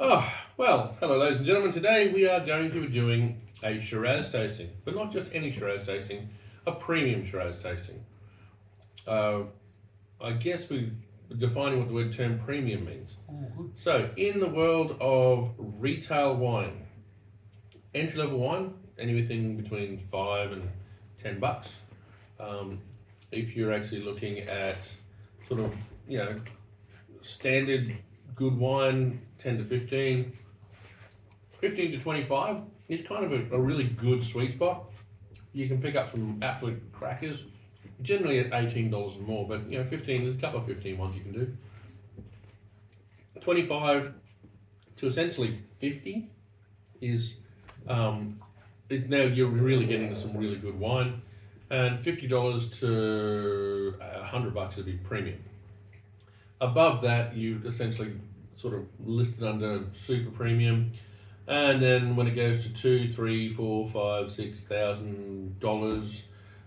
Oh, well, hello ladies and gentlemen. Today we are going to be doing a Shiraz tasting, but not just any Shiraz tasting, a premium Shiraz tasting. Uh, I guess we're defining what the word term premium means. So, in the world of retail wine, entry level wine, anything between $5 and $10. Um, if you're actually looking at sort of, standard good wine, 10 to 15, 15 to 25 is kind of a really good sweet spot. You can pick up some absolute crackers, generally at $18 and more, but 15, there's a couple of 15 ones you can do. 25 to essentially 50 is now you're really getting some really good wine, and $50 to $100 would be premium. Above that, you essentially sort of listed under super premium, and then when it goes to $2, $3, $4, $5,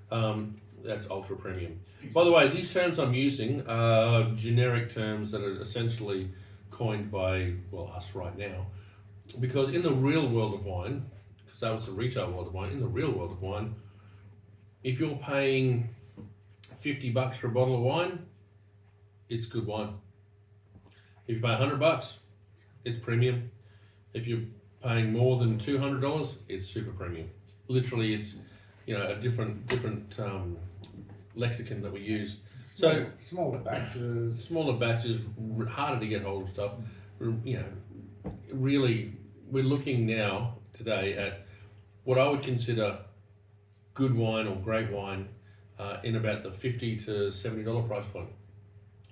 $6,000, that's ultra premium. By the way, these terms I'm using are generic terms that are essentially coined by us right now, because in the real world of wine, because that was the retail world of wine, in the real world of wine, if you're paying $50 for a bottle of wine, it's good wine. If you pay $100, it's premium. If you're paying more than $200, it's super premium. Literally, it's a different lexicon that we use. So smaller batches, harder to get hold of stuff. Really, we're looking now today at what I would consider good wine or great wine in about the $50 to $70 price point.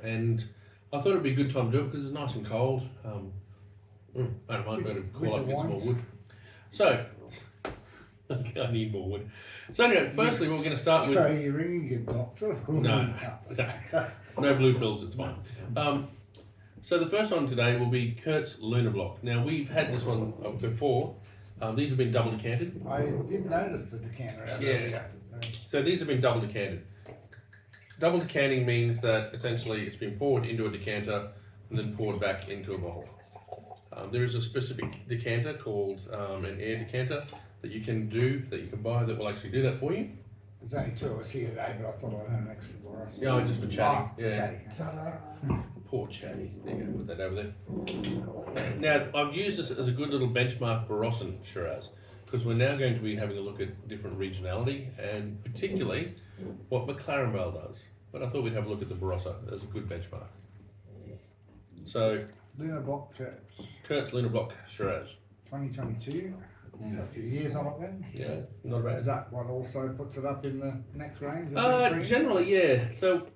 And I thought it'd be a good time to do it because it's nice and cold. I don't mind going to call up and get some more wood. So, I need more wood. So anyway, firstly we're going to start with... Sorry, you're ringing your doctor? No blue pills, it's fine. So the first one today will be Kurt's Lunar Block. Now we've had this one before. These have been double decanted. I did notice the decanter out there. So these have been double decanted. Double decanting means that essentially it's been poured into a decanter and then poured back into a bottle. There is a specific decanter called an air decanter that you can buy that will actually do that for you. There's only two of us here today, but I thought I'd have an extra for us. Yeah, just for chatting. Chatty. Poor Chatty. There you go, put that over there. Now, I've used this as a good little benchmark Barossa Shiraz, because we're now going to be having a look at different regionality, and particularly what McLaren Vale does. But I thought we'd have a look at the Barossa as a good benchmark. So, Lunar Block Kurt's Lunar Block Shiraz. 2022. A few years on it then. Yeah, not bad. Is that what also puts it up in the next range? Generally, yeah. So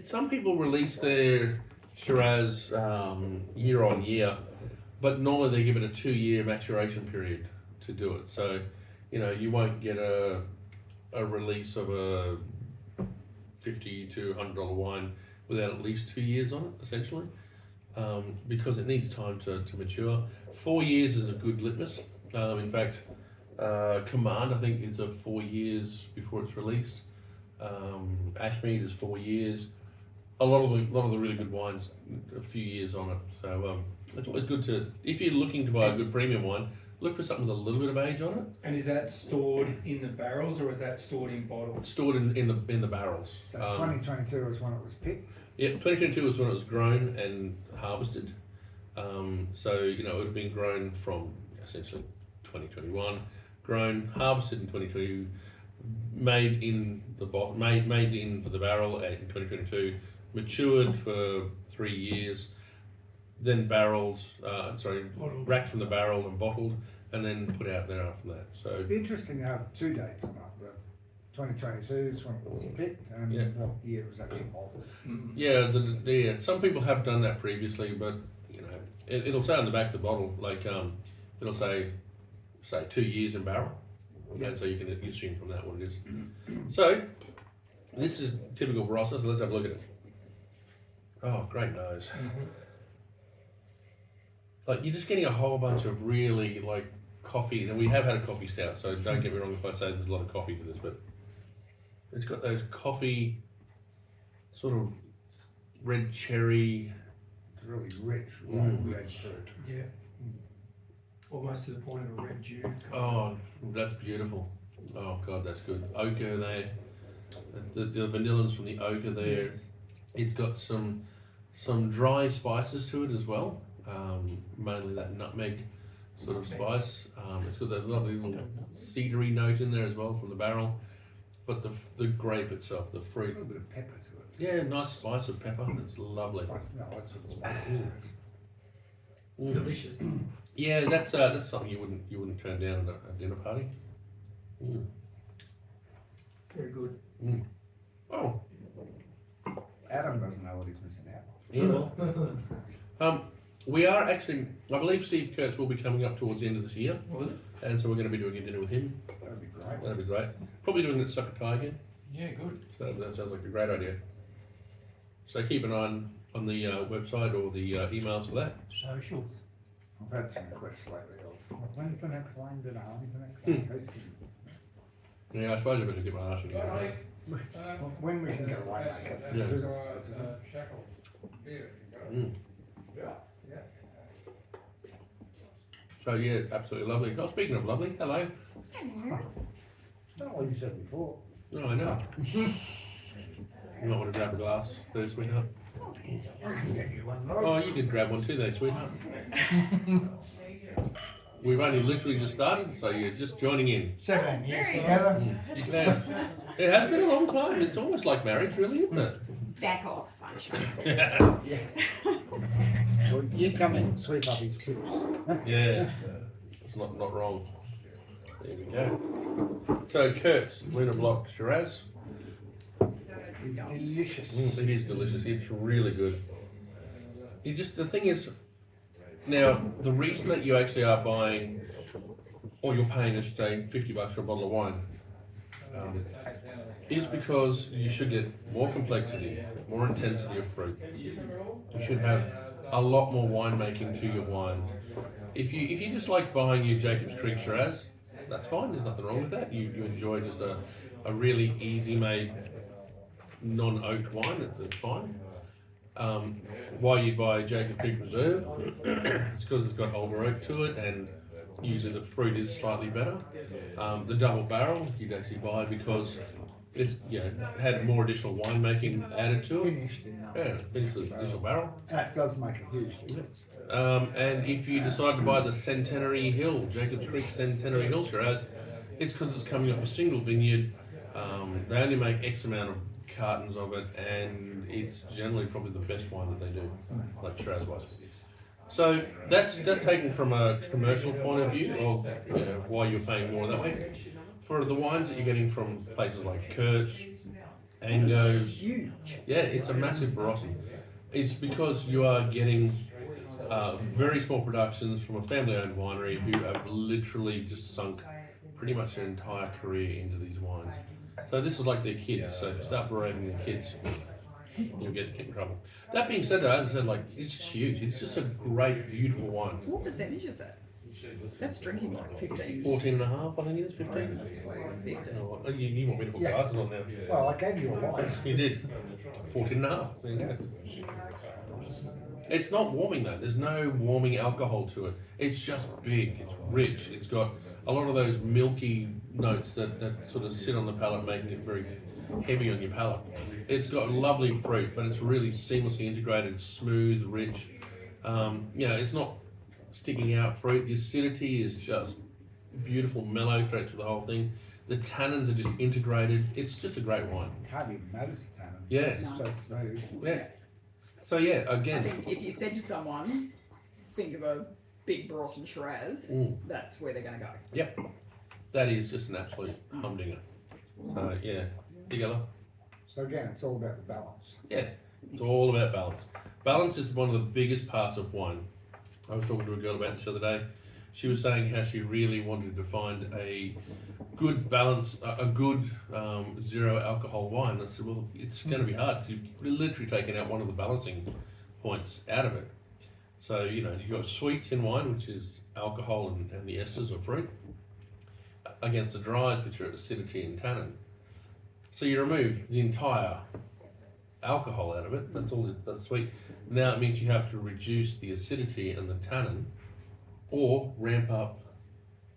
some people release their Shiraz year on year, but normally they give it a 2-year maturation period to do it. So, you won't get a release of a $50 to $100 wine without at least 2 years on it, essentially, because it needs time to mature. 4 years is a good litmus. In fact, Command, I think, is 4 years before it's released. Ashmead is 4 years. A lot of the really good wines, a few years on it. So it's always good to, if you're looking to buy a good premium wine, look for something with a little bit of age on it. And is that stored in the barrels or is that stored in bottles? Stored in the barrels. So 2022 was when it was picked? Yeah, 2022 was when it was grown and harvested. So, it would have been grown from essentially 2021, grown, harvested in 2022, made in the for the barrel in 2022, matured for 3 years, then racked from the barrel and bottled, and then put out there after that. So it'd be interesting to have two dates on that. But 2022 is when it was picked, and what year it was actually bottled. Yeah, some people have done that previously, but it'll say on the back of the bottle, like it'll say 2 years in barrel. And so you can assume from that what it is. So this is typical Barossa, so let's have a look at it. Oh, great nose. Like, you're just getting a whole bunch of really coffee, and we have had a coffee stout, so don't get me wrong if I say there's a lot of coffee to this, but it's got those coffee sort of red cherry. It's really rich, red fruit. Yeah. Almost to the point of a red dew. Oh, that's beautiful. Oh God, that's good. Ochre there. The vanillas from the ochre there. Yes. It's got some dry spices to it as well. Mainly that nutmeg sort of spice. It's got that lovely little cedary note in there as well from the barrel. But the grape itself, the A fruit, little bit of pepper to it. yeah, nice spice of pepper. It's lovely. No, that's what it's supposed to be. It's delicious. Yeah, that's something you wouldn't turn down at a dinner party. Mm. Very good. Mm. Oh, Adam doesn't know what he's missing out. yeah. Well, we are actually. I believe Steve Kurtz will be coming up towards the end of this year, Will it? and so we're going to be doing a dinner with him. That'd be great. That'd be great. Probably doing it at Succotai again. Yeah, good. So that sounds like a great idea. So keep an eye on the website or the emails for that. Socials. I've had some requests lately of, when's the next wine dinner? When's the next wine tasting? Yeah, I suppose I better get my arse in gear. When we can get a winemaker. Yeah. Visit us. Mm. So yeah, absolutely lovely. Oh, speaking of lovely, hello. It's not what you said before. No, I know. You might want to grab a glass there, sweetheart. I can get you one. Oh, you did grab one too there, sweetheart. We've only literally just started, so you're just joining in. 7 years together. You can. It has been a long time. It's almost like marriage, really, isn't it? Back off, sunshine. Yeah. Well, you come in, sweep up his chips. Yeah, it's not wrong. There we go. So Kurtz, Luna Block Shiraz. It's delicious. It is delicious. It's really good. The thing is, now the reason that you actually are buying, or you're paying, I should say, $50 for a bottle of wine, is because you should get more complexity, more intensity of fruit. You should have a lot more winemaking to your wines. If you just like buying your Jacob's Creek Shiraz, that's fine. There's nothing wrong with that. You enjoy just a really easy made non-oaked wine. It's fine. Why you buy Jacob's Creek Reserve? It's because it's got older oak to it, and usually the fruit is slightly better. The double barrel you'd actually buy because it's had more additional winemaking added to it. Finished in that. Yeah, finished with additional barrel. That does make a huge difference. And if you decide to buy the Centenary Hill, Jacob's Creek Centenary Hill Shiraz, it's because it's coming up a single vineyard. They only make X amount of cartons of it, and it's generally probably the best wine that they do, like Shiraz wise. So that's taken from a commercial point of view of why you're paying more that way. For the wines that you're getting from places like Kurtz, Angos, Huge. yeah, it's a massive Barossa. It's because you are getting very small productions from a family-owned winery who have literally just sunk pretty much their entire career into these wines. So this is like their kids. So if you start berating their kids, you'll get in trouble. That being said, as I said, like it's just huge. It's just a great, beautiful wine. What percentage is that? That's drinking like 15. 14 and a half, I think it is. 15. That's like 15. Oh, you want me to put glasses on now? Well, I gave you a wine. You did. 14 and a half. There you go. It's not warming though. There's no warming alcohol to it. It's just big. It's rich. It's got a lot of those milky notes that sort of sit on the palate, making it very heavy on your palate. It's got lovely fruit, but it's really seamlessly integrated, smooth, rich. It's not sticking out fruit. The acidity is just beautiful, mellow straight through the whole thing. The tannins are just integrated. It's just a great wine. Can't even notice the tannin. Yeah. So smooth. Yeah. So yeah, I again, think if you said to someone, think of a big Barossa Shiraz, that's where they're going to go. yep, that is just an absolute humdinger. So yeah, together. So again, it's all about the balance. Yeah, it's all about balance. Balance is one of the biggest parts of wine. I was talking to a girl about this the other day. She was saying how she really wanted to find a good balance, a good zero alcohol wine. I said, well, it's going to be hard because you've literally taken out one of the balancing points out of it. So, you've got sweets in wine, which is alcohol and the esters of fruit, against the dries, which are acidity and tannin. So you remove the entire alcohol out of it. That's all that's sweet. Now it means you have to reduce the acidity and the tannin or ramp up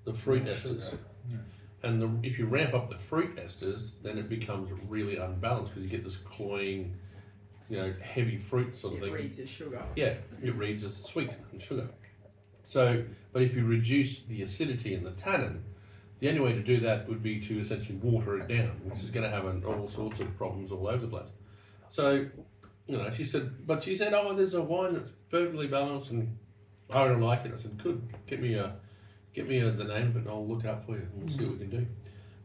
the fruit esters. And if you ramp up the fruit esters, then it becomes really unbalanced because you get this cloying, heavy fruit sort of It thing. reads as sugar. Yeah, it reads as sweet and sugar. So, but if you reduce the acidity and the tannin, the only way to do that would be to essentially water it down, which is going to have all sorts of problems all over the place. So, she said, oh, there's a wine that's perfectly balanced and I don't like it. I said, good, get me the name of it and I'll look it up for you and we'll see what we can do.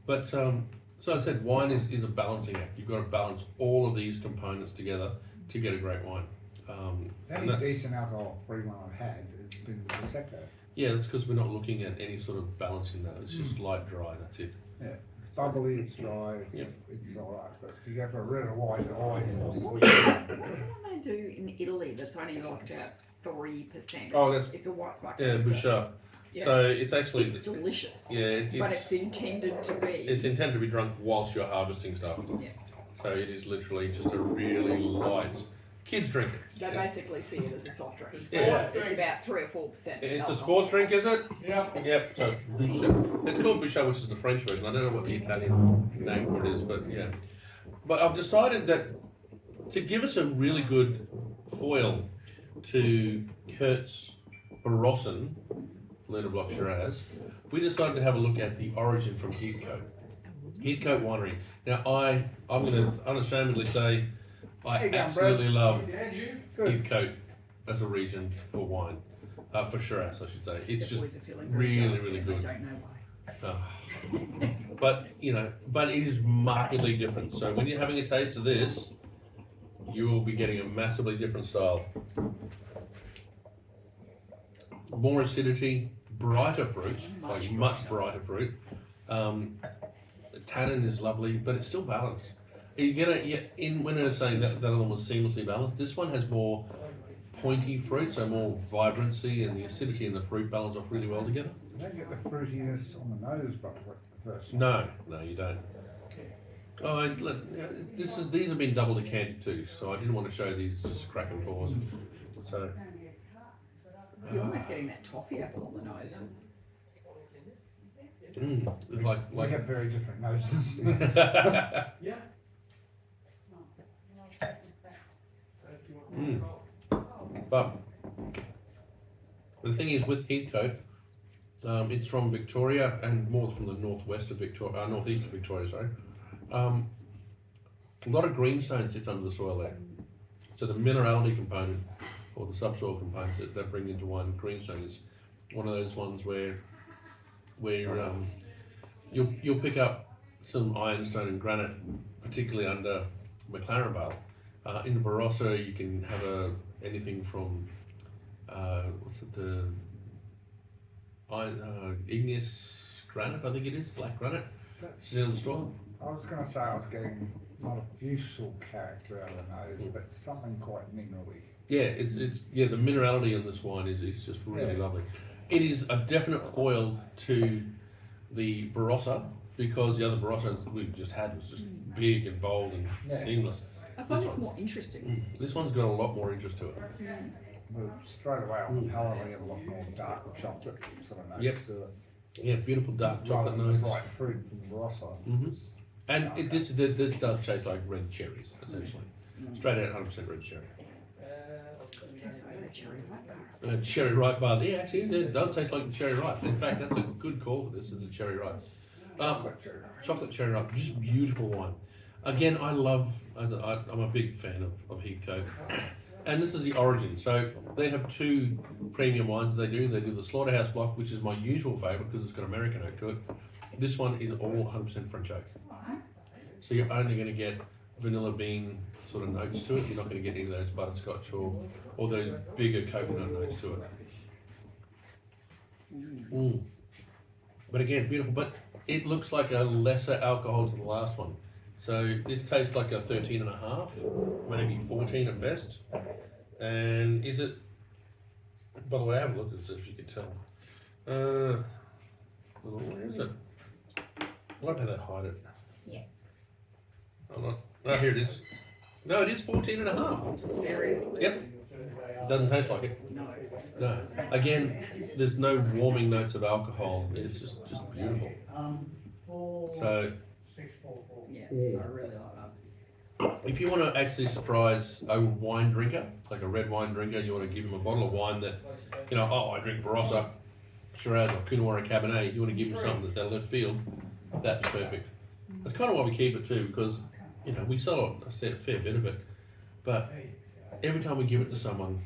But, so I said, wine is a balancing act. You've got to balance all of these components together to get a great wine. The only decent alcohol-free one I've had has been the Prosecco. Yeah, that's because we're not looking at any sort of balancing though. It's just light dry, that's it. Yeah, it's bubbly, it's dry, Yeah. it's alright, but if you go for a red or white, it always What's the one they do in Italy that's only like about 3%? Oh, it's a white spike. Yeah, Bouchard. Yeah. So it's actually, It's delicious. yeah, But it's intended to be. it's intended to be drunk whilst you're harvesting stuff. Yeah. So it is literally just a really light, kids drink it. They basically see it as a soft drink. Yeah. It's about 3 or 4%. It's alcohol. a sports drink, is it? Yeah. Yep, so Bouchard. It's called Bouchard, which is the French version. I don't know what the Italian name for it is, but yeah. But I've decided that to give us a really good foil to Kurt's Barossen Luna Block Shiraz, we decided to have a look at the origin from Heathcote. Heathcote Winery. Now, I'm going to unashamedly say I Hey, Gum, absolutely love Good. Heathcote as a region for wine, for Shiraz, I should say. It's The just boys are feeling very really, jealous really and good. They don't know why. But it is markedly different. So when you're having a taste of this, you will be getting a massively different style. More acidity, brighter fruit, like much brighter fruit. The tannin is lovely, but it's still balanced. When I was saying that other one was seamlessly balanced, this one has more pointy fruit, so more vibrancy, and the acidity and the fruit balance off really well together. You don't get the fruitiness on the nose, but the first one. No, you don't. Oh, these have been double decanted too, so I didn't want to show these just crack and pause. So You're almost getting that toffee apple on the nose. it's like We have very different noses. But the thing is with Heathcote, it's from Victoria and more from the northwest of Victoria, northeast of Victoria, sorry. A lot of greenstone sits under the soil there. So the minerality component or the subsoil components that bring into wine, greenstone is one of those ones where you'll pick up some ironstone and granite, particularly under McLaren Vale. In the Barossa, you can have anything from the igneous granite, I think it is, black granite. That's, It's in the soil. I was going to say I was getting not a fusel character out of the nose, but something quite minerally. Yeah, it's the minerality in this wine is just really lovely. It is a definite foil to the Barossa because the other Barossa we just had was just big and bold and seamless. I find it's more interesting. This one's got a lot more interest to it. But straight away on the palate, I get a lot more dark chocolate sort of notes. Yep. to it. Yeah, beautiful dark chocolate Rather than the notes. bright fruit from the Barossa. Mhm. And this does taste like red cherries, essentially. Straight out 100% red cherry. Tastes like a cherry ripe. Cherry ripe bar. Yeah, actually, it does taste like cherry ripe. In fact, that's a good call for this, is a cherry ripe. Chocolate cherry ripe, just beautiful wine. Again, I'm a big fan of Heathcote. And this is the origin. So they have two premium wines they do. They do the Slaughterhouse Block, which is my usual favourite because it's got American oak to it. This one is all 100% French oak. So you're only going to get vanilla bean sort of notes to it. You're not going to get any of those butterscotch or those bigger coconut notes to it. But again, beautiful. But it looks like a lesser alcohol to the last one. So this tastes like a 13.5, maybe 14 at best. And is it? By the way, I haven't looked at this if you could tell. Where is it? I love how they hide it. Yeah. Hold on. Oh, here it is. No, it is 14.5. Seriously. Yep. It doesn't taste like it. No. No. Again, there's no warming notes of alcohol. It's just beautiful. So Yeah, I really like that. if you want to actually surprise a wine drinker, like a red wine drinker, you want to give them a bottle of wine that, you know, oh, I drink Barossa, Shiraz, or Coonawarra Cabernet. You want to give them something that they'll left field. That's perfect. That's kind of why we keep it too, because, you know, we sell a fair bit of it, but every time we give it to someone,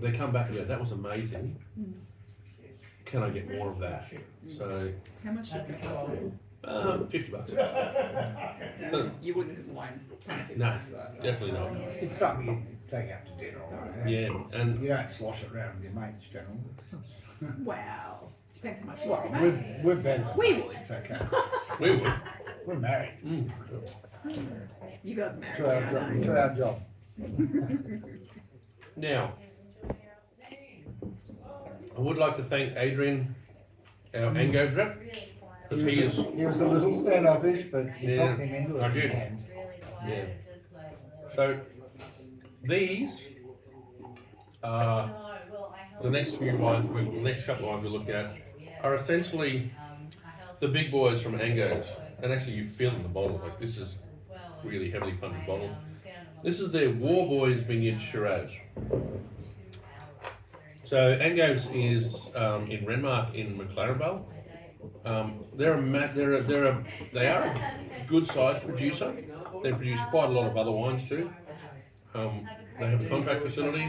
they come back and go, that was amazing. Can I get more of that? So, How much does it cost? $50. You wouldn't complain. No, definitely not. It's something you take out to dinner or whatever. Yeah, and You don't slosh it around with your mates, generally. Wow. Depends how much you Well, like. we're better. We would. It's okay. we would. We're married. You guys married. To our me, I job. know. To our job. Now, I would like to thank Adrian, our Angos rep, because he is. He was a little standoffish, but you Yeah, talked him into it. I in did. the end. Yeah. So these are the next few wines, the next couple of wines we look at are essentially the big boys from Angos, and actually you feel in the bottle like this is really heavily punted bottle. This is their War Boys Vineyard Shiraz. So Angos is in Renmark in McLaren Vale. They are a good sized producer. They produce quite a lot of other wines too. They have a contract facility.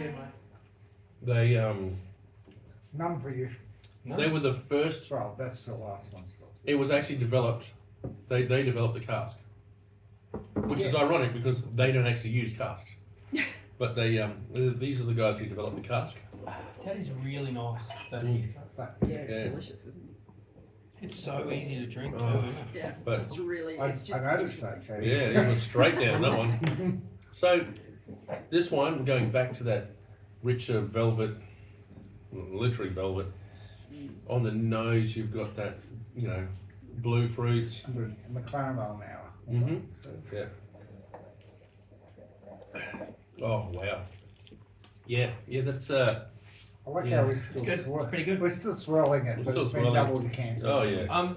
They None for you. they were the first. Well, that's the last one. It was actually developed. They developed the cask, which is ironic because they don't actually use casks. But these are the guys who developed the cask. That is really nice. That But Yeah, it's Yeah. delicious, isn't it? It's so easy to drink too. Oh. Isn't it? Yeah. But- It's really, I it's just noticed that, interesting. Jay. Yeah, it went straight down that one. So this one, going back to that richer velvet, literally velvet. On the nose, you've got that, you know, blue fruits. McLaren Vale now. Mhm. Yeah. Oh wow. Yeah, that's I like Yeah. how we're still Good. swirling. Pretty good. We're still swirling it, We're but still it's been swirling. double decanted. oh yeah.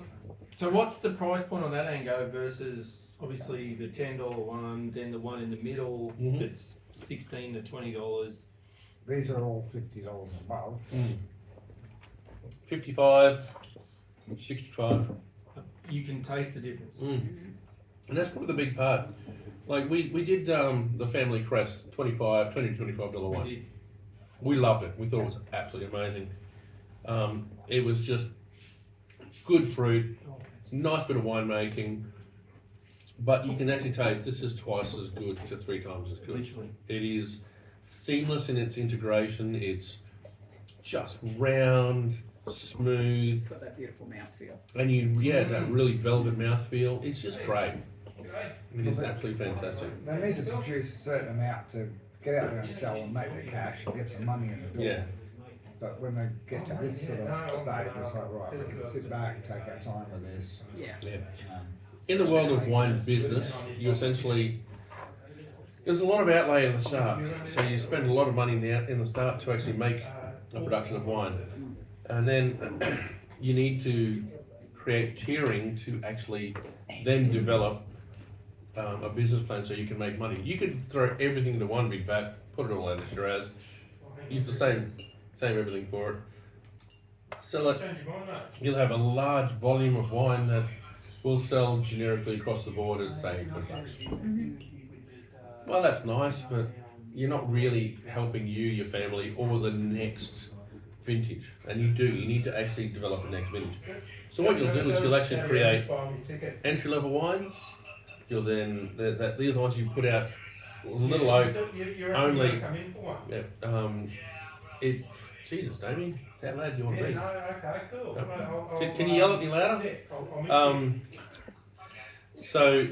So what's the price point on that Ango versus obviously the $10 one, then the one in the middle Mhm. that's $16 to $20? These are all $50 above. 55, 65. You can taste the difference. And that's probably the big part. Like we did the family crest $20 to $25 We one. did. We loved it. We thought it was absolutely amazing. It was just good fruit, nice bit of winemaking, but you can actually taste this is twice as good to 3 times as good. Literally. It is seamless in its integration. It's just round, smooth, It's got that beautiful mouthfeel. and that really velvet mouthfeel. It's just great. It is absolutely fantastic. They need to produce a certain amount to get out there and sell and make their cash and get some money in the door. Yeah. But when they get to this sort of stage, it's like, right, we can sit back and take our time with this. Yeah. Yeah. In the world of wine business, you essentially there's a lot of outlay in the start. So you spend a lot of money in the start to actually make a production of wine, and then you need to create tiering to actually then develop a business plan so you can make money. You could throw everything into one big vat, put it all out of Shiraz, use the same everything for it, sell it. You'll have a large volume of wine that will sell generically across the board at say $20. Well, that's nice, but you're not really helping you, your family, or the next vintage. And you need to actually develop the next vintage. So what you'll do is you'll actually create entry-level wines. You'll then these are the ones you put out little oak only. Yeah. Jesus, Damien, how loud do you want to be? Okay, cool. Can you yell at me louder? So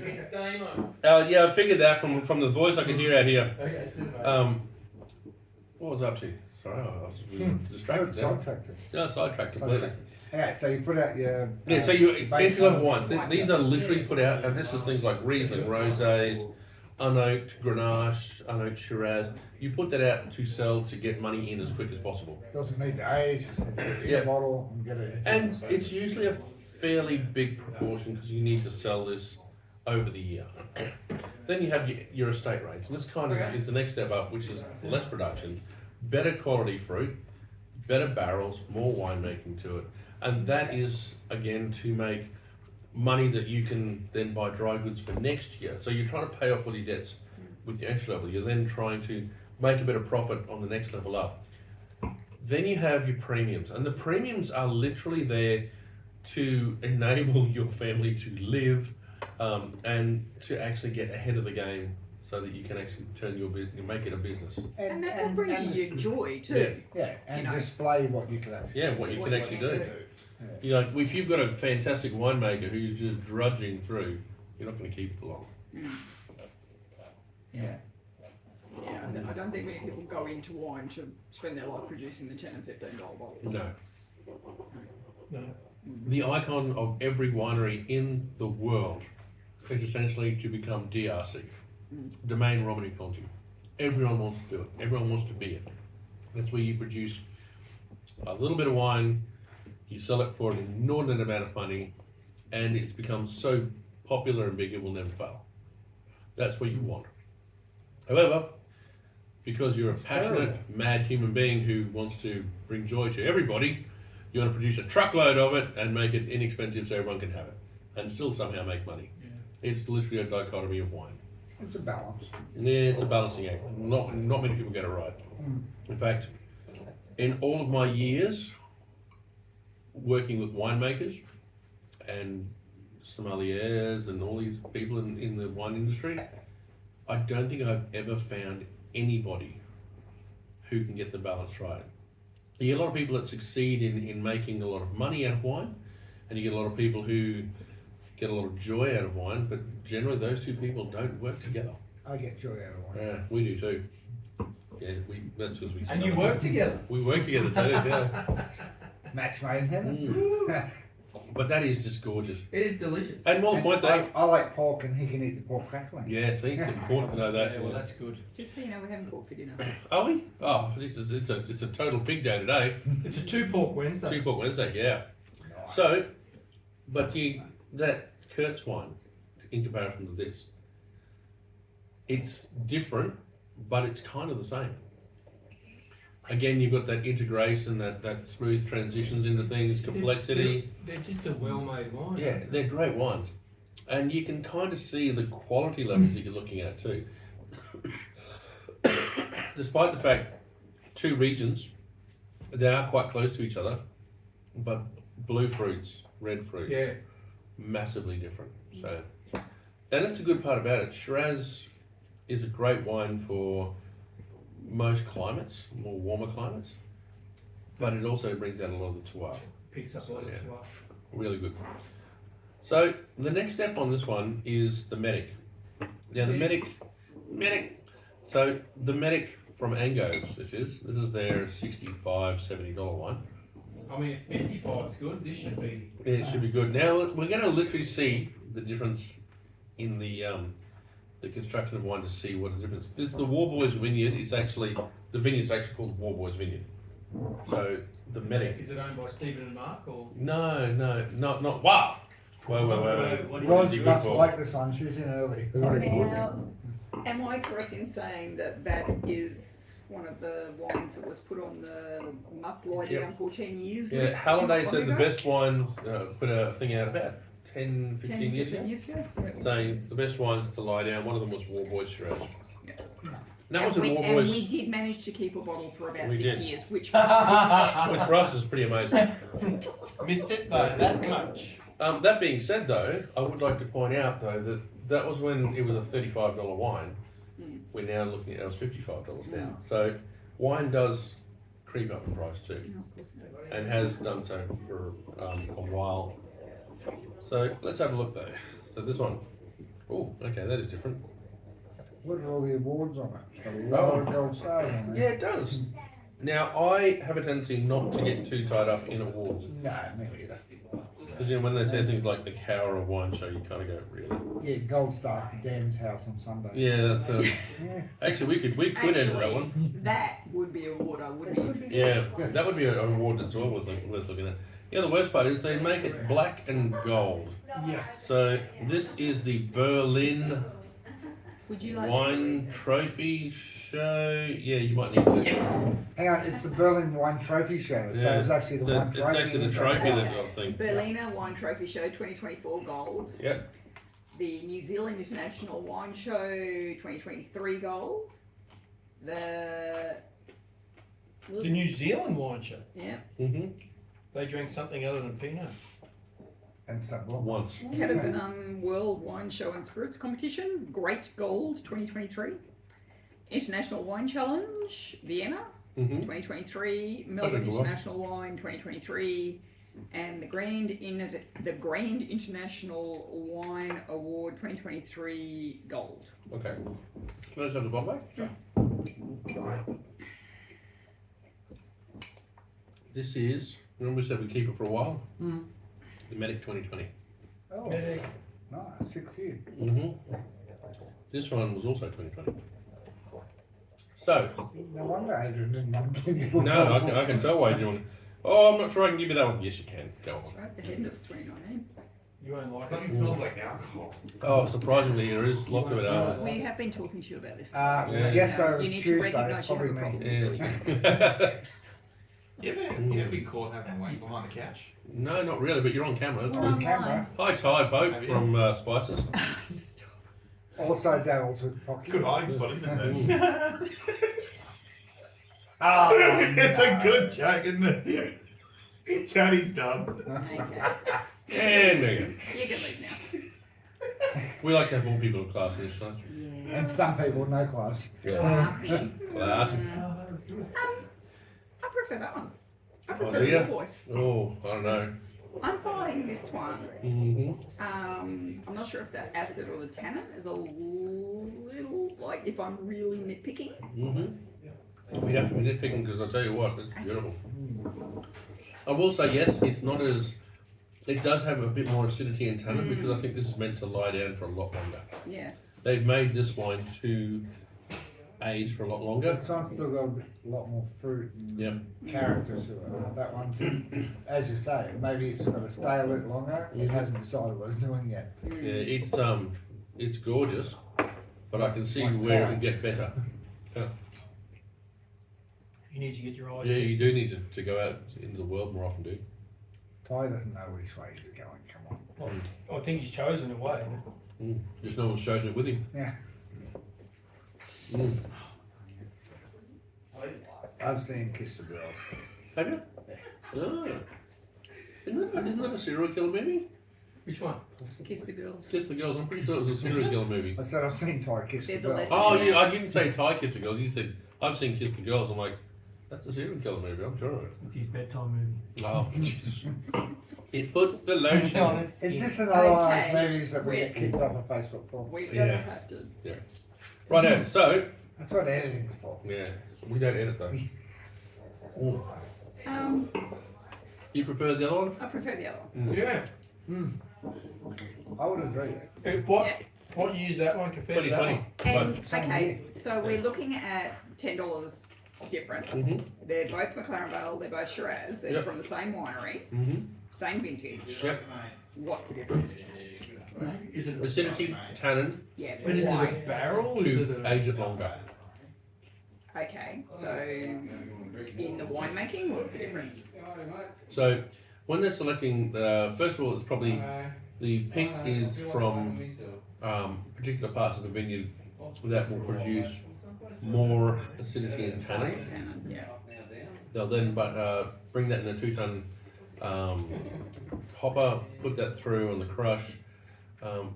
yeah, I figured that from the voice I can hear out here. What was I up to? Sorry, I was distracted there. Sidetracked it. No, sidetracked completely. Okay, so you put out your... Yeah, so you base entry level wine. wines. These are literally put out, and this is things like Riesling, rosés, unoaked Grenache, unoaked Shiraz. You put that out to sell to get money in as quick as possible. Doesn't need to age, just need to get it in Yeah. a bottle and get it. And it's usually a fairly big proportion because you need to sell this over the year. Then you have your estate range. And this kind of is the next step up, which is less production, better quality fruit, better barrels, more winemaking to it. And that is, again, to make money that you can then buy dry goods for next year. So you're trying to pay off all your debts with the entry level. You're then trying to make a bit of profit on the next level up. Then you have your premiums. And the premiums are literally there to enable your family to live and to actually get ahead of the game so that you can actually turn your business, make it a business. And that's what brings you your joy too. Yeah, and You know. display what you can actually Yeah, what you can actually do. Yeah. You know, if you've got a fantastic winemaker who's just drudging through, you're not going to keep it for long. Yeah. Yeah, I don't think many people go into wine to spend their life producing the $10 and $15 bottles. No. No. The icon of every winery in the world is essentially to become DRC, Domaine Romani Conti. Everyone wants to do it. Everyone wants to be it. That's where you produce a little bit of wine, you sell it for an inordinate amount of money, and it's become so popular and big it will never fail. That's what you want. However, because you're a passionate, mad human being who wants to bring joy to everybody, you want to produce a truckload of it and make it inexpensive so everyone can have it, and still somehow make money. Yeah. It's literally a dichotomy of wine. It's a balance. Yeah, it's a balancing act. Not many people get it right. In fact, in all of my years working with winemakers and sommeliers and all these people in the wine industry, I don't think I've ever found anybody who can get the balance right. You get a lot of people that succeed in making a lot of money out of wine, and you get a lot of people who get a lot of joy out of wine, but generally those two people don't work together. I get joy out of wine. Yeah, we do too. Yeah, that's because we. And you work together. We work together too. Yeah. Match made in heaven. But that is just gorgeous. It is delicious. And more And point, Dave. I like pork, and he can eat the pork crackling. Yeah, see, it's important to know that. Yeah, well, that's good. Just so you know, we haven't bought for dinner. Are we? Oh, it's a total pig day today. It's a 2 pork Wednesday. 2 pork Wednesday, yeah. Nice. So, but that Kurtz wine, in comparison to this, it's different, but it's kind of the same. Again, you've got that integration, that smooth transitions into things, complexity. They're just a well-made wine. Yeah, they're great wines. And you can kind of see the quality levels that you're looking at too. Despite the fact, 2 regions, they are quite close to each other, but blue fruits, red fruits, Yeah. massively different. So, and that's the good part about it. Shiraz is a great wine for most climates, more warmer climates, but it also brings out a lot of the terroir. Picks up a lot of Yeah. terroir. Really good. So the next step on this one is the medic. Now the medic. So the medic from Angos, this is their $65, $70 one. I mean, if 55 is good, this should be. It should be good. Now we're going to literally see the difference in the construction of wine to see what the difference. This the Warboys Vineyard is actually the vineyard's actually called Warboys Vineyard. So the medic. Is it owned by Stephen and Mark or? No, not wow. Whoa. What Ron is it good must for? like this one. She's in early. Now, am I correct in saying that is one of the wines that was put on the must lie down for 10 years? Yeah, list Halliday not said long the ago? best wines put a thing out about 10, 15 years ago, ago? saying the best wines to lie down. One of them was Warboys Shiraz. Yeah. And that was a and we Warboys, did manage to keep a bottle for about We 6 did. years, which which for us is pretty amazing. Missed it by that much. That being said, though, I would like to point out though that was when it was a $35 wine. We're now looking at it was $55 now. So wine does creep up in price too, No, of course not. and has done so for a while. So let's have a look though. So this one, oh, okay, that is different. What are all the awards on it? It's got a lot of gold stars on Yeah, there. it does. Now I have a tendency not to get too tied up in awards. No, me neither. Because when they say things like the Cower of Wine Show, you kind of go, really? Yeah, gold star for Dan's house on Sunday. Yeah, that's Yeah. actually we could enter that one. that would be a award I would be interested in. Yeah, that would be an award that's well worth looking at. Yeah, the worst part is they make it black and gold. Yeah. So this is the Berlin Would you like Wine Trophy Show. Yeah, you might need this. Hang on, it's the Berlin Wine Trophy Show. So Yeah. it's actually the wine It's trophy. actually the trophy that I think. Berliner Wine Trophy Show 2024 Gold, Yep. the New Zealand International Wine Show 2023 Gold, the New Zealand wine show. yeah Mhm. They drink something other than Pinot. And so, Once. Cataphanum World Wine Show and Spirits Competition, Great Gold 2023, International Wine Challenge Vienna Mhm. 2023, Melbourne good one. International Wine 2023, and the Grand International Wine Award 2023 Gold. Okay. Can I just have the bottle back? This is. Remember we said we keep it for a while. The Medic 2020. oh, nice, 6 years. This one was also 2020. So, No wonder Adrian didn't want to give you no, I can tell why you're doing it. Oh, I'm not sure I can give you that one. Yes, you can. Go on. That's right, the Headness 2019. You won't like It it. smells like alcohol. Oh, surprisingly, there is lots of it out. We have been talking to you about this. Yeah. Yeah. Yes, so You need to Tuesday, recognise you have a probably problem. Yes. You ever be caught having wank behind the couch? No, not really, but you're on camera. That's We're good. on camera. Hi, Ty Boat Have you? from Spices. Stop. Also dabbles with pocket. Good hiding spot, isn't it? Oh, It's a good joke, isn't it? Chatty's done. Okay. And Megan. You can leave now. We like to have more people in class in this one. and some people no class. Classy. Class. I prefer that one. I Oh, prefer do the ya? boys. Oh, I don't know. I'm finding this one. I'm not sure if the acid or the tannin is a little, like, if I'm really nitpicking. We have to be nitpicking because I'll tell you what, it's beautiful. I will say yes, it's not as. It does have a bit more acidity and tannin because I think this is meant to lie down for a lot longer. Yeah. They've made this wine to age for a lot longer. This one's still got a lot more fruit and Yep. character to it. That one's, as you say, maybe it's got to stay a bit longer. It hasn't decided what it's doing yet. Yeah, it's gorgeous, but I can see where it can get better. You need to get your eyes Yeah, you tested. do need to go out into the world more often, dude. Ty doesn't know which way he's going. Come on. I think he's chosen a way. Just no one's chosen it with him. Yeah. Mm. I've seen Kiss the Girls. Have you? Oh. Isn't that a serial killer movie? Which one? Kiss the girls. Kiss the Girls. I'm pretty sure it was a serial killer movie. I said I've seen Ty Kiss There's the a Girls. lesson. Oh, yeah, I didn't say Ty Kiss the Girls. You said I've seen Kiss the Girls. I'm like, that's a serial killer movie. I'm sure of it. It's his bedtime movie. Oh. It puts the lotion. Is this another one of Okay. those movies that we We're- get kicked off of Facebook for? We're Yeah. gonna have to. Right now, so That's what editing's for. yeah, we don't edit though. You prefer the other one? I prefer the other one. Yeah. I would agree. What year's that one compared to that 2020. one? And Same okay, here. so we're looking at $10 difference. Mhm. They're both McLaren Vale. They're both Shiraz. They're Yep. from the same winery, same vintage. Yep. What's the difference? Is it Acidity, tannin, Yeah, But is it why? a barrel? Is it to a age it longer. Okay, so in the winemaking, what's the difference? So when they're selecting, first of all, it's probably the pink is from particular parts of the vineyard that will produce more acidity and tannin. Tannin, yeah. They'll then bring that in a 2-ton hopper, put that through on the crush,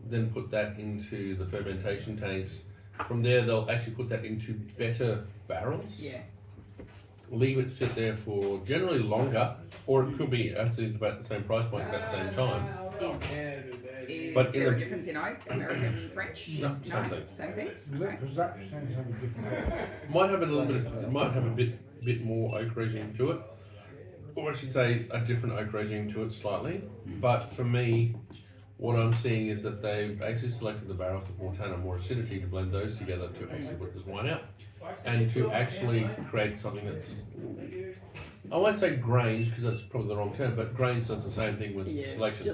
then put that into the fermentation tanks. From there, they'll actually put that into better barrels. Yeah. Leave it sit there for generally longer, or it could be actually it's about the same price point at the same time. Is But in there a the- difference in oak, American, French? No, same thing. Same thing? Does that sound something different? Might have a little bit. It might have a bit more oak resin to it, or I should say, a different oak regime to it slightly. But for me, what I'm seeing is that they've actually selected the barrels with more tannin, more acidity to blend those together to actually put this wine out, and to actually create something that's, I won't say grains because that's probably the wrong term, but grains does the same thing with selection.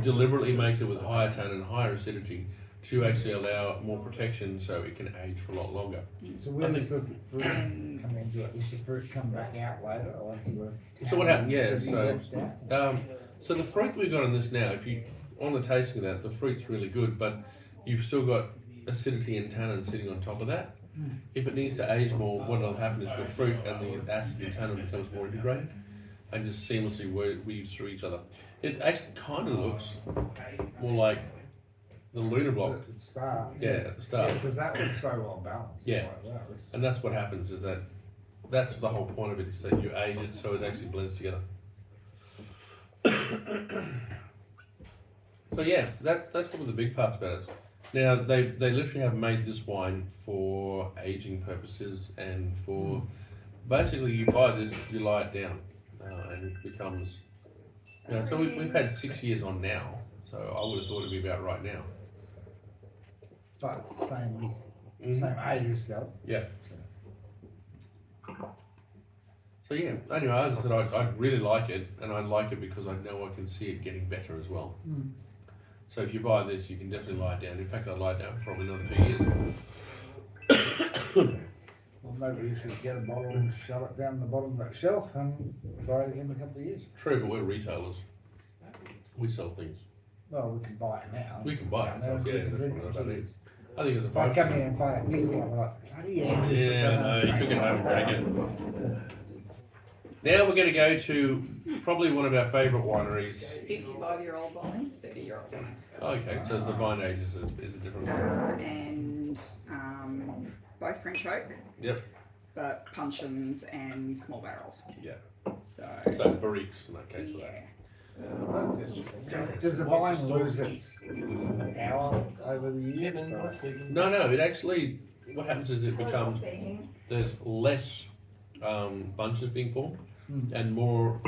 Deliberately makes it with higher tannin, higher acidity to actually allow more protection so it can age for a lot longer. So where does the fruit come into it? Does the fruit come back out later? Or So what happened? Yeah, acidity so drops down? so the fruit we've got on this now, if you on the tasting of that, the fruit's really good, but you've still got acidity and tannin sitting on top of that. If it needs to age more, what will happen is the fruit and the acid and tannin becomes more integrated and just seamlessly weaves through each other. It actually kind of looks more like the lunar block. At the start. Yeah, at the start. Because that was so well balanced. Yeah. Like that was- And that's what happens is that's the whole point of it, is that you age it so it actually blends together. So yeah, that's probably the big parts about it. Now they literally have made this wine for aging purposes and for basically you buy this, you lie it down, and it becomes. So we've had 6 years on now, so I would have thought it'd be about right now. But it's the same Mhm. age as the other. Yeah. So yeah, anyway, as I said, I really like it, and I like it because I know I can see it getting better as well. So if you buy this, you can definitely lie it down. In fact, I'll lie it down for probably another 2 years. Well, maybe you should get a bottle and shove it down the bottom of that shelf and try it again in a couple of years. True, but we're retailers. We sell things. Well, we can buy it now. We can buy it. And So, then we yeah, can that's drink what it. about it. I think it's a If I fun. come in and find it missing, I'm like, bloody hell. Yeah, no, you took it home and drank it. Now we're going to go to probably one of our favourite wineries. 55-year-old wines, 30-year-old wines. Okay, so the vine age is a different one. And both French oak, Yep. but puncheons and small barrels. Yeah. So, So barriques in that case for that. yeah. Does the wine lose its power over the years? Evan, or- speaking. No, it actually, what happens is it becomes, there's less bunches being formed and more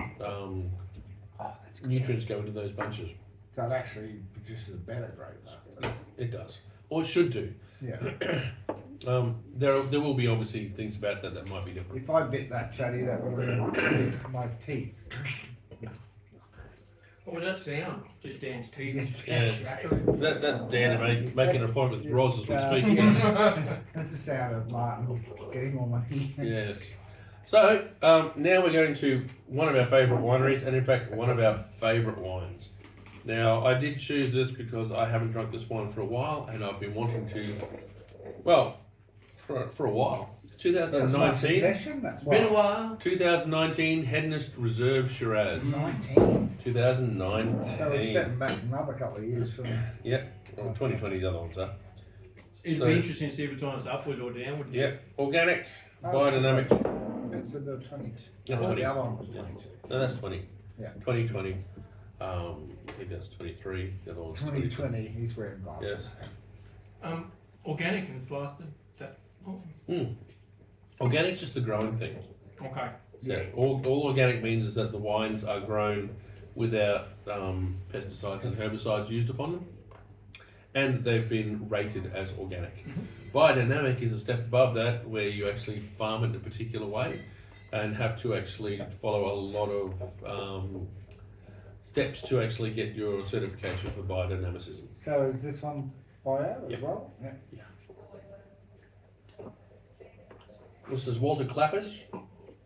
nutrients go into those bunches. So it actually produces a better grape. It does, or it should do. Yeah. There will be obviously things about that might be different. If I bit that chatty, that would have been my teeth. What was that sound? Just Dan's teeth. Yeah. That's Dan making an appointment with Roz as we speak. That's the sound of Martin getting more money. Yes. So now we're going to one of our favourite wineries, and in fact one of our favourite wines. Now I did choose this because I haven't drunk this wine for a while, and I've been wanting to, well, for a while. 2019. That's Been a while. 2019 Hedonist Reserve Shiraz. 19. 2019. So we're stepping back another couple of years from. Yep. Well, 2020 the other ones are. It'd So- be interesting to see if it's on its upwards or downward. Yep. Organic. Biodynamic. It's the 20. Yeah, Oh, 20. the other one was 22. No, that's 20. Yeah. 2020. I think that's 23. The other one's 2020, he's wearing glasses. Yes. Organic and it's lasted that long. Organic's just the growing thing. Okay. So all organic means is that the wines are grown without pesticides and herbicides used upon them, and they've been rated as organic. Biodynamic is a step above that, where you actually farm it in a particular way and have to actually follow a lot of steps to actually get your certification for biodynamicism. So is this one bio as Yeah. well? Yeah. This is Walter Klappers,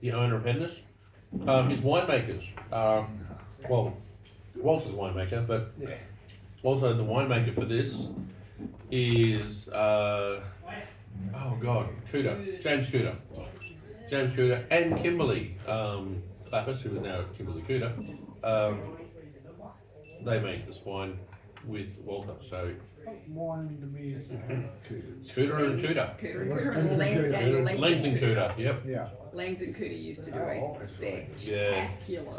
the owner of Hedonist. His winemakers are, well, Walter's winemaker, but Yeah. also the winemaker for this is, oh God, Cooter, James Cooter. James Cooter and Kimberly Klappers, who is now Kimberly Cooter. They make this wine with Walter, so What wine do we use? Cooter and Cooter. Cooter and What's Cooter. Langs and Cooter? Langs and Cooter, yep. Yeah. Langs and Cooter used to do a Oh, spectacular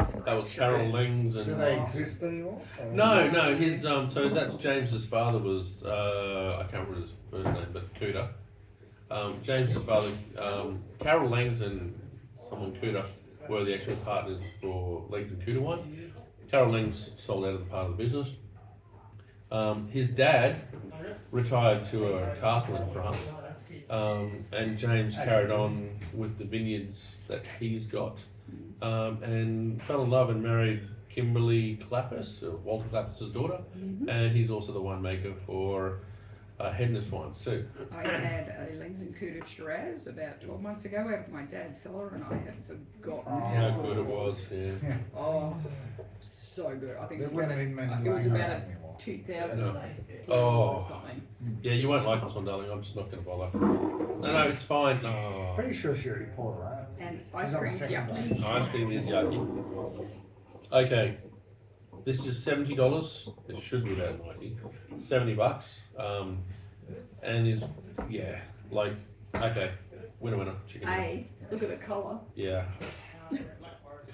scratch. That was Carol Lings Do and... they exist anymore? Or- No, his so that's James's father was I can't remember his first name, but Cooter. James's father, Carol Langs and someone Cooter were the actual partners for Lengs and Cooter wine. Carol Lengs sold out of the part of the business. His dad retired to a castle in France, and James carried on with the vineyards that he's got, and fell in love and married Kimberly Clappis, Walter Clappis' daughter, and he's also the winemaker for Hedness wines too. I had a Lengs and Cooter Shiraz about 12 months ago out of my dad's cellar, and I had forgotten How good it was, yeah. Oh, so good. I think There it was wouldn't about have been many it was lying about around a anymore. 2000 No. or Oh. something. Yeah, you won't like this one, darling. I'm just not going to bother. No, it's fine. Oh. Pretty sure she already poured her out. And She's ice on the cream's second yucky. Ice cream is yucky. Okay, this is $70. It should be about 90. $70. And is like okay, winner chicken. Hey, look at the colour. Yeah,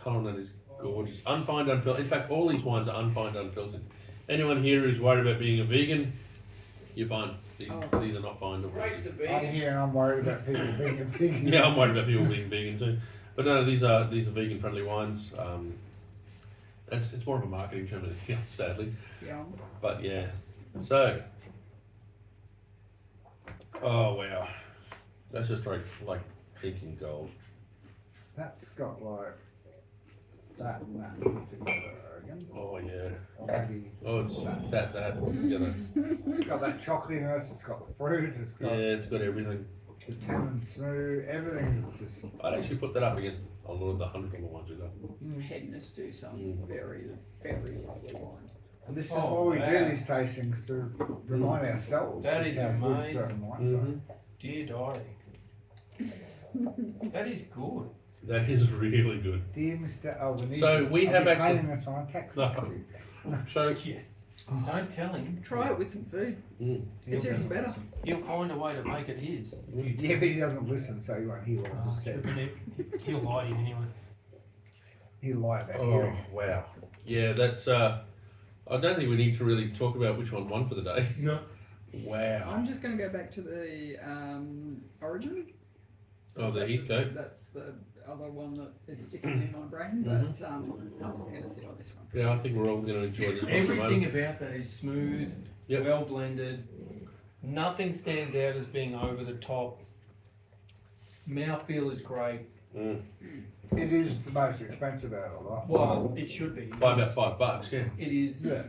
colour on that is gorgeous. Unfined, unfiltered. In fact, all these wines are unfined, unfiltered. Anyone here who's worried about being a vegan, you're fine. These are not fined or filtered. I'm here and I'm worried about people being a vegan. Yeah, I'm worried about people being vegan too. But no, these are vegan friendly wines. It's more of a marketing term than anything else, sadly. Yeah. But yeah, so oh wow, that's just like drinking gold. That's got like that and that put together, I reckon. Oh yeah. Or maybe Oh, it's that together. it's got that chocolatiness, it's got the fruit, it's Yeah, got it's got everything. the tannin smooth, everything's just I'd actually put that up against a lot of the $100 ones we got. Hedness do some very, very lovely wine. and this is Oh, why we wow. do these tastings to remind ourselves That just is how good amazing. certain wines are. Dear diary. That is good. That is really good. Dear Mr. Albanese, So we I'll have be actually- claiming this on tax. No. next week. So Yes. Don't tell him. Try it with some food. It's He'll even be- better. He'll find a way to make it his. Yeah, but he doesn't listen, so he won't hear what I just said. He'll lie to you anyway. He'll lie about oh hearing. wow, yeah, that's I don't think we need to really talk about which one won for the day. No. Wow. I'm just going to go back to the origin. Oh, the That's Heathcote. That's the other one that is sticking in my brain, but I'm just going to sit on this one. Yeah, I think we're all going to enjoy this one for a Everything moment. about that is smooth, Yep. well blended. Nothing stands out as being over the top. Mouthfeel is great. It is the most expensive out of the lot. Well, it should be. By about $5, yeah. It is. Yeah.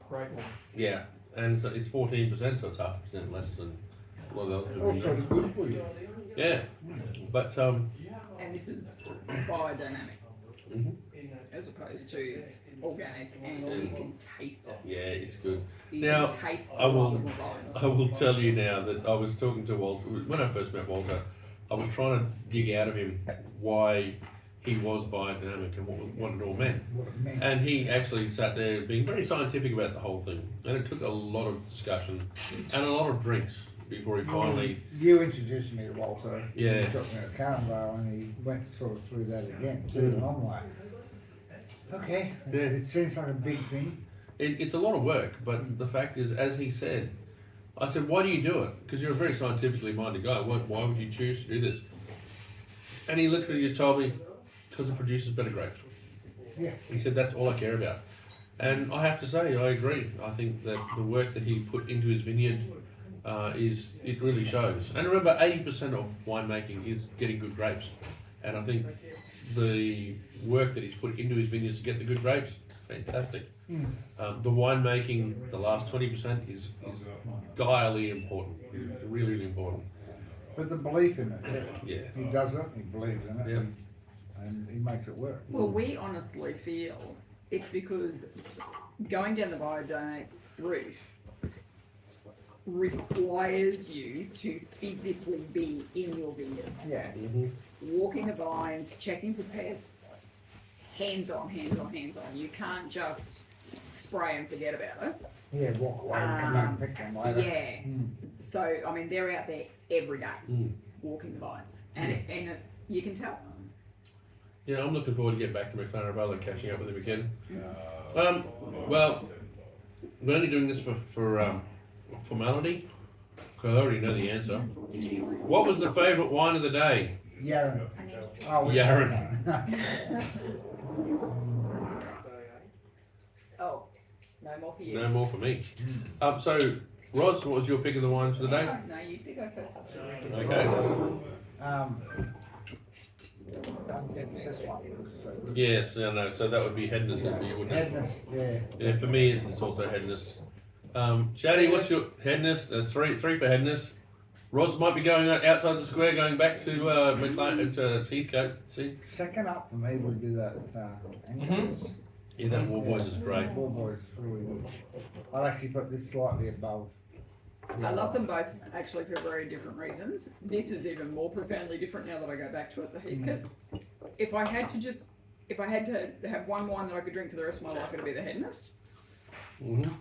Great one. Yeah, and it's 14%, so it's 0.5% less than a lot of the other Also, it's good for you. Yeah, but And this is biodynamic mhm. as opposed to organic, and you can taste it. Yeah, it's good. You Now, can taste the I will- love of the vines. I will tell you now that I was talking to Walter when I first met Walter. I was trying to dig out of him why he was biodynamic and what it all meant. What it meant. And he actually sat there being very scientific about the whole thing. And it took a lot of discussion and a lot of drinks before he finally. You introduced me to Walter. Yeah. He took me to Carnvale and he went sort of through that again too. And I'm like, okay, Yeah. it seems like a big thing. It's a lot of work, but the fact is, as he said, I said, why do you do it? Because you're a very scientifically minded guy. Why would you choose to do this? And he literally just told me, because it produces better grapes. Yeah. He said, that's all I care about. And I have to say, I agree. I think that the work that he put into his vineyard it really shows. And remember, 80% of winemaking is getting good grapes. And I think the work that he's put into his vineyards to get the good grapes, fantastic. The winemaking, the last 20% is direly important. It's really, really important. But the belief in it, Yeah. he does it, he believes in it, Yeah. and he makes it work. Well, we honestly feel it's because going down the biodynamic route requires you to physically be in your vineyards, Yeah. walking the vines, checking for pests, hands on. You can't just spray and forget about it. Yeah, walk away and come back and pick them later. Yeah. So, I mean, they're out there every day walking the vines, and you can tell. Yeah, I'm looking forward to getting back to McLaren Valley and catching up with him again. Well, we're only doing this for formality, because I already know the answer. What was the favourite wine of the day? Yarran. I need Oh, Yarran. Oh, no more for you. No more for me. So, Roz, what was your pick of the wines for the day? No, you do go first. Okay. It's this one. So, Yes, I know. So that would be Headness, wouldn't it? Headness, yeah. Yeah, for me, it's also Headness. Shaddy, what's your Headness? Three for Headness. Roz might be going outside the square, going back to to Heathcote. See? Second up for me would be that Angus. Yeah, that War Boys is great. War Boys is really good. I'd actually put this slightly above. I love them both actually for very different reasons. This is even more profoundly different now that I go back to it, the Heathcote. If I had to have one wine that I could drink for the rest of my life, it'd be the Headness. Mm-hmm.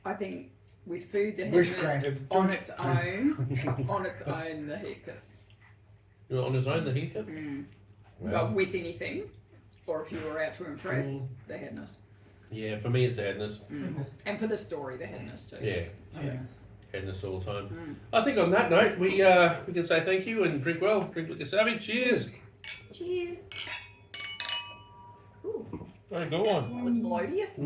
I think with food, the Wish Headness granted. on its own, the Heathcote. You're on his own, the Heathcote? But with anything, or if you were out to impress, the Headness. Yeah, for me, it's a Headness. And for the story, the Headness too. Yeah. Headness all the time. I think on that note, we can say thank you and drink well. Drink like a savage. Cheers. Cheers. Ooh, Very good one. that was melodious.